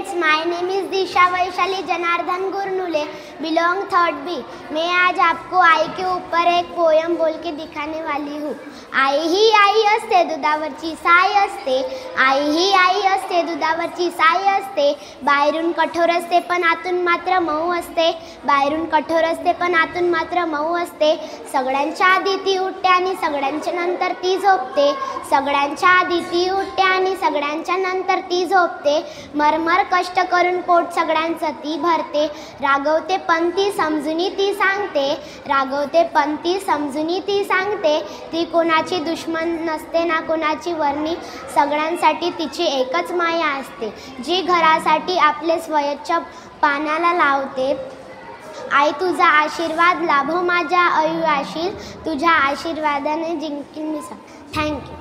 Friends, my name is Disha Vaishali Janardan Gurnule, belong 3rd B। मैं आज आपको आई के ऊपर एक पोयम बोल के दिखाने वाली हूँ। आई ही आई असते दुधावरची साय असते, आई ही आई असते दुधावरची साय असते, बाहेरून कठोर असते पण आतून मात्र मऊ असते, बाहेरून कठोर असते पण आतून मात्र मऊ असते। सगळ्यांच्या आधी ती उठते आणि सगळ्यांच्या नंतर ती झोपते, सगळ्यांच्या आधी ती उठते आणि सगळ्यांच्या नंतर ती झोपते। मरमर कष्ट करून पोट सगळ्यांचं ती भरते, रागवते पण ती समजुनी ती सांगते, रागवते पण ती समजुनी ती सांगते। ती कोणाची दुश्मन नसते ना कोणाची वर्णी, सगळ्यांसाठी तिची एकच माया असते, जी घरासाठी आपले स्वयंच्या पानाला लावते। आई तुझा आशीर्वाद लाभो माझ्या आयुष्यातील, तुझ्या आशीर्वादाने जिंकीन मी सब। थँक्यू।